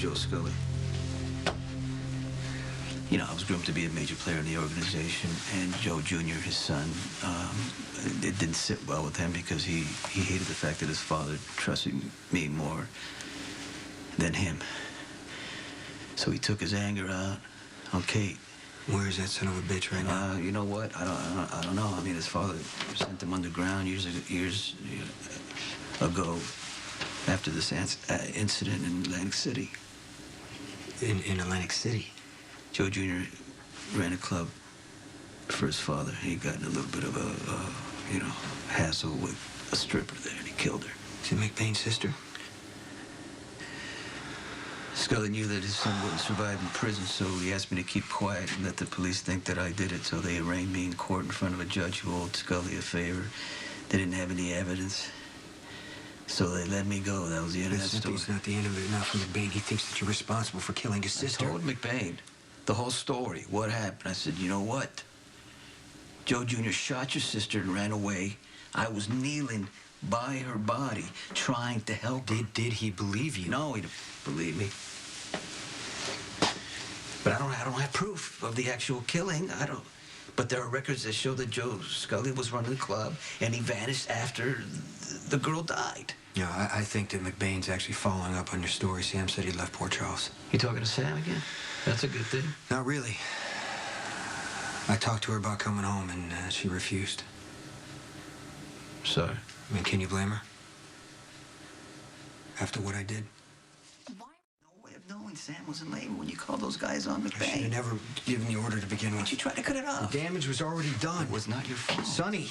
Joe Scully. You know, I was groomed to be a major player in the organization, and Joe Jr., his son, it didn't sit well with him because he hated the fact that his father trusted me more than him. So he took his anger out on Kate. Where is that son of a bitch right now? You know what? I don't know. I mean, his father sent him underground years ago after this incident in Atlantic City. In Atlantic City? Joe Jr. ran a club for his father. He got in a little bit of a hassle with a stripper there, and he killed her. Is it McBain's sister? Scully knew that his son wouldn't survive in prison, so he asked me to keep quiet and let the police think that I did it. So they arraigned me in court in front of a judge who owed Scully a favor. They didn't have any evidence, so they let me go. That was the end of that story. It's not the end of it. Not for McBain. He thinks that you're responsible for killing his sister. I told McBain the whole story, what happened. I said, you know what? Joe Jr. shot your sister and ran away. I was kneeling by her body, trying to help her. Did he believe you? No, he didn't believe me. But I don't have proof of the actual killing. But there are records that show that Joe Scully was running the club, and he vanished after the girl died. Yeah, I think that McBain's actually following up on your story. Sam said he left Port Charles. You talking to Sam again? That's a good thing. Not really. I talked to her about coming home, and she refused. Sorry. I mean, can you blame her? After what I did? Why? No way of knowing Sam was in labor when you called those guys on McBain. I should have never given the order to begin with. But you tried to cut it off. The damage was already done. It was not your fault. Sonny.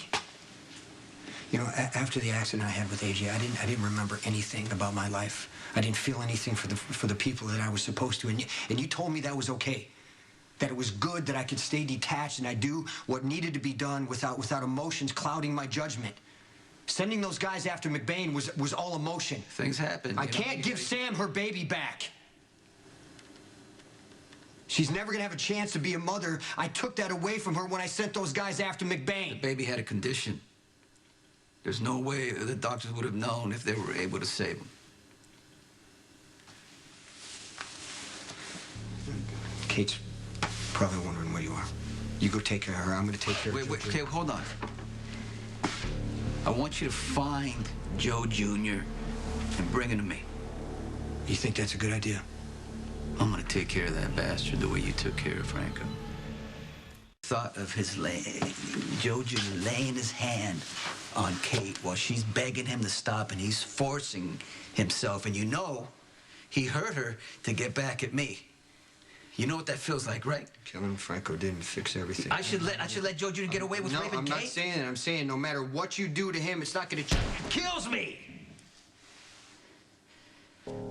You know, after the accident I had with AJ, I didn't remember anything about my life. I didn't feel anything for the people that I was supposed to. And you told me that was okay. That it was good, that I could stay detached and I do what needed to be done without emotions clouding my judgment. Sending those guys after McBain was all emotion. Things happen. I can't give Sam her baby back. She's never gonna have a chance to be a mother. I took that away from her when I sent those guys after McBain. The baby had a condition. There's no way the doctors would have known if they were able to save him. Kate's probably wondering where you are. You go take care of her. I'm gonna take care of her. Wait, okay, hold on. I want you to find Joe Jr. and bring him to me. You think that's a good idea? I'm gonna take care of that bastard the way you took care of Franco. Thought of Joe Jr. laying his hand on Kate while she's begging him to stop, and he's forcing himself, and you know he hurt her to get back at me. You know what that feels like, right? Killing Franco didn't fix everything. I should let Joe Jr. get away with raping Kate? No, I'm not saying that. I'm saying no matter what you do to him, it's not gonna change. It kills me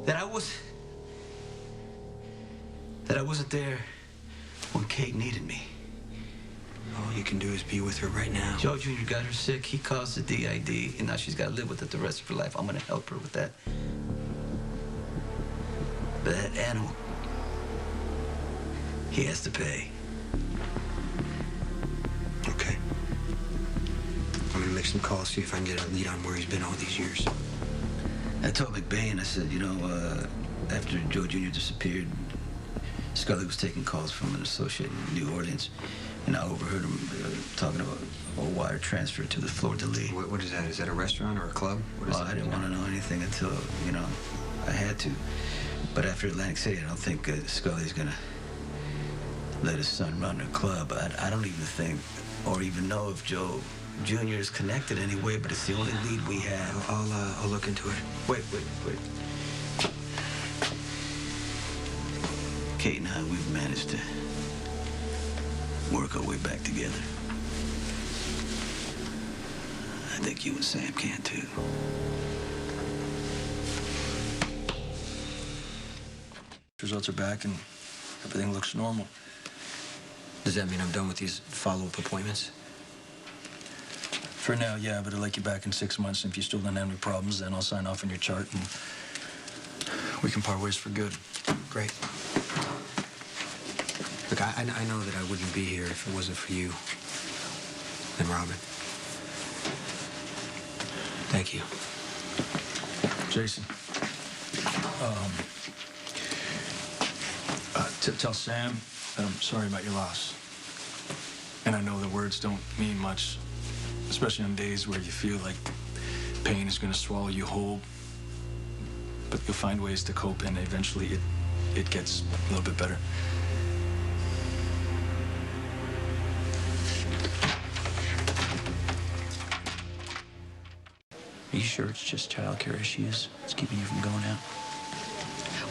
that I wasn't there when Kate needed me. All you can do is be with her right now. Joe Jr. got her sick. He caused the DID, and now she's got to live with it the rest of her life. I'm going to help her with that. But that animal, he has to pay. Okay. I'm going to make some calls, see if I can get a lead on where he's been all these years. I told McBain, I said, you know, after Joe Jr. disappeared, Scully was taking calls from an associate in New Orleans, and I overheard him talking about a wire transfer to the Fleur de Lis. What is that? Is that a restaurant or a club? What is I didn't want to know anything until, you know, I had to. But after Atlantic City, I don't think Scully's going to let his son run a club. I don't even think or even know if Joe Jr. is connected anyway, but it's the only lead we have. I'll look into it. Wait. Kate and I, we've managed to work our way back together. I think you and Sam can, too. Results are back and everything looks normal. Does that mean I'm done with these follow-up appointments? For now, yeah, but I'll like you back in 6 months. And if you still don't have any problems, then I'll sign off on your chart and we can part ways for good. Great. Look, I know that I wouldn't be here if it wasn't for you and Robin. Thank you. Jason, Tell Sam that I'm sorry about your loss. And I know the words don't mean much, especially on days where you feel like pain is going to swallow you whole. But you'll find ways to cope, and eventually it gets a little bit better. Are you sure it's just childcare issues? It's keeping you from going out?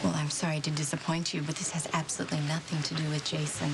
Well, I'm sorry to disappoint you, but this has absolutely nothing to do with Jason.